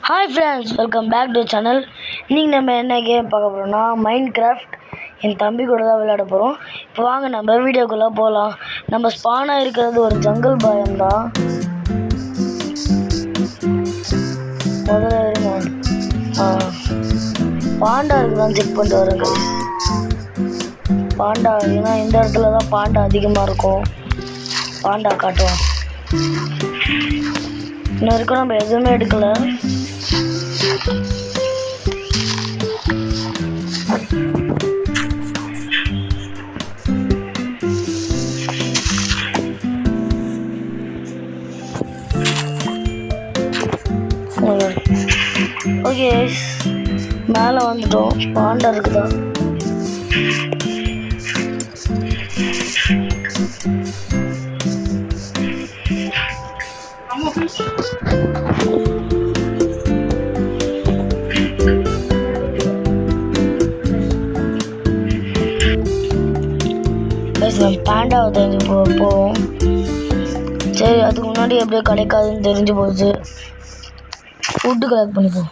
Hi friends, welcome back to the channel. இன்னைக்கு நம்ம என்ன கேம் பார்க்க போறோம்னா மைன்கிராஃப்ட். என் தம்பி கூட தான் விளையாட போறோம். இப்போ வாங்க நம்ம வீடியோக்குள்ள போலாம். நம்ம ஸ்பானா இருக்கிறது ஒரு ஜங்கல் பயம் தான். முதல்ல இருங்க. பாண்டா இருக்குதான் செக் பண்ணிட்டு வரேங்க. பாண்டா ஏன்னா இந்த இடத்துல தான் பாண்டா அதிகமாக இருக்கும். பாண்டா காட்டுவோம். இன்னும் வரைக்கும் நம்ம எதுவுமே எடுக்கல. ஓகே, மேலே வந்துட்டோம். பாண்டா இருக்குதா? நம்ம பாண்டாவை தெரிஞ்சு போவோம். சரி, அதுக்கு முன்னாடி எப்படியோ கிடைக்காதுன்னு தெரிஞ்சு போச்சு. ஃபுட்டு கலெக்ட் பண்ணிப்போம்.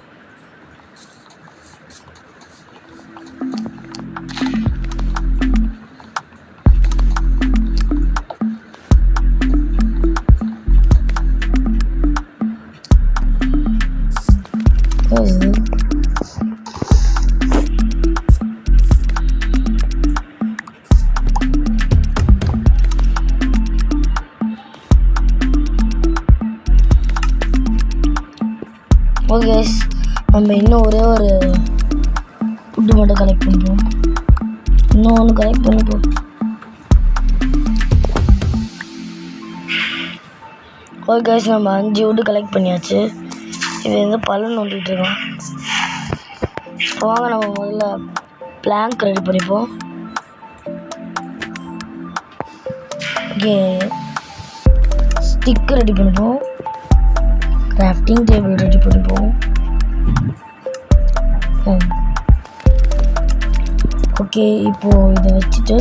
ஓகே, நம்ம இன்னும் ஒரே ஒரு ஃபுட்டு மட்டும் கலெக்ட் பண்ணிப்போம். இன்னும் ஒன்று கலெக்ட் பண்ணிப்போம். ஓகே, நம்ம 5 வுட்டு கலெக்ட் பண்ணியாச்சு. இது வந்து பலன் நோண்டிகிட்டு இருக்கோம். வாங்க நம்ம முதல்ல பிளாங்க் ரெடி பண்ணிப்போம். ஓகே, ஸ்டிக் ரெடி பண்ணிப்போம். கிராஃப்டிங் டேபிள் ரெடி பண்ணிப்போம். ஓகே, இப்போ இதை வச்சுட்டு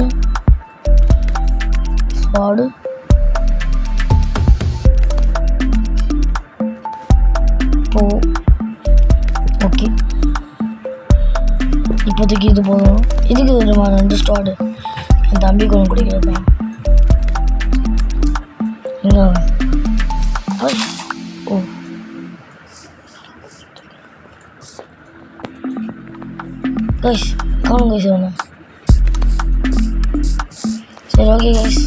ஸ்வாடு இப்போ ஓகே, இப்போதைக்கு இது போதும். இதுக்கு தெரியுமா 2 ஸ்வாடு என் தம்பி கொண்டு குடிக்கிறது தான். எங்க ஓ கைஸ் காணும் கைஸ் வேணும். சரி ஓகே கைஸ்,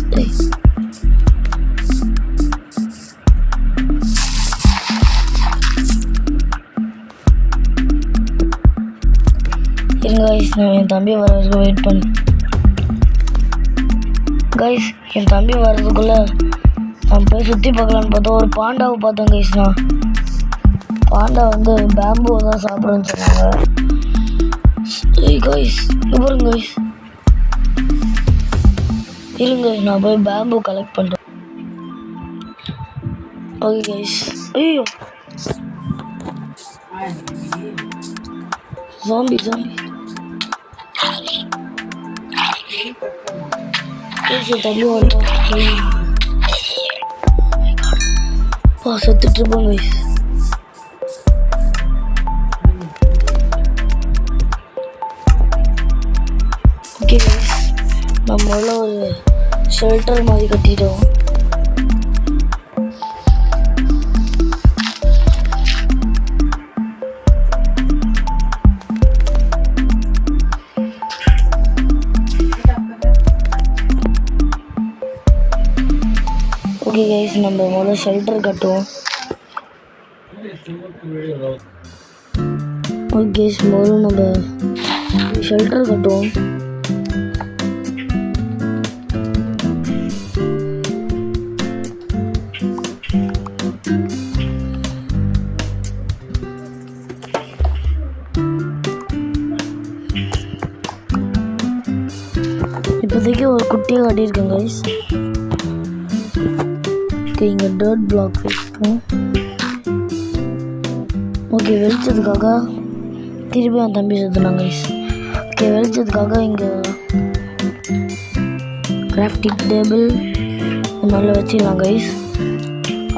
இருங்க கைஸ், நான் என் தம்பி வர வரைக்கும் வெயிட் பண்ணு கைஸ். என் தம்பி வர்றதுக்குள்ளே நான் போய் சுற்றி பார்க்கலான்னு பார்த்தா ஒரு பாண்டாவை பார்த்தேன் கைஸ். நான் பாண்டா வந்து பேம்பூ தான் சாப்பிட்றேன்னு சொன்னாங்க. கைஸ் பாருங்க கைஸ், இருங்க நான் போய் பேம்பூ கலெக்ட் பண்ணுறேன். ஓகே கைஸ், ஐயோ ஜாம்பி தள்ளி வந்துட்டோம். செத்துட்டு இருப்போம் கைஸ். ஓகே கைஸ், நம்மள ஒரு ஷெல்டர் மாதிரி கட்டிட்டோம். ஓகே கைஸ், நம்ம முதல்ல ஷெல்டர் கட்டுவோம். ஓகே, முதல்ல நம்ம ஷெல்டர் கட்டுவோம். இப்போதைக்கு ஒரு குட்டியாக கட்டியிருக்கேன் கைஸ். ஓகே, இங்கே டர்ட் பிளாக் வைப்போம். ஓகே, வெளிச்சதுக்காக திருப்பி என் தம்பி சுற்றினாங்க கைஸ். ஓகே, வெளிச்சதுக்காக இங்கே கிராஃப்டிங் டேபிள் நல்லா வச்சிடலாம் கைஸ்.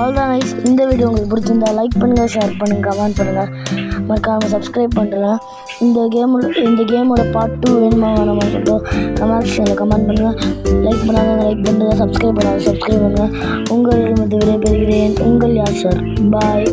அவ்வளோதான் கைஸ். இந்த வீடியோ உங்களுக்கு பிடிச்சிருந்தா லைக் பண்ணுங்கள், ஷேர் பண்ணுங்கள், கமெண்ட் பண்ணுங்கள், மறக்காமல் சப்ஸ்கிரைப் பண்ணுறேன். இந்த கேமோட பார்ட் 2 வேணுமா வேணாமா சொல்லிட்டு கமெண்ட் செக்ஷனில் கமெண்ட் பண்ணுங்கள். லைக் பண்ணாதவங்க லைக் பண்ணுங்கள், சப்ஸ்கிரைப் பண்ணாத சப்ஸ்கிரைப் பண்ணுங்கள். உங்கள் விடைபெறுகிறேன். உங்கள் யாசர். பாய்.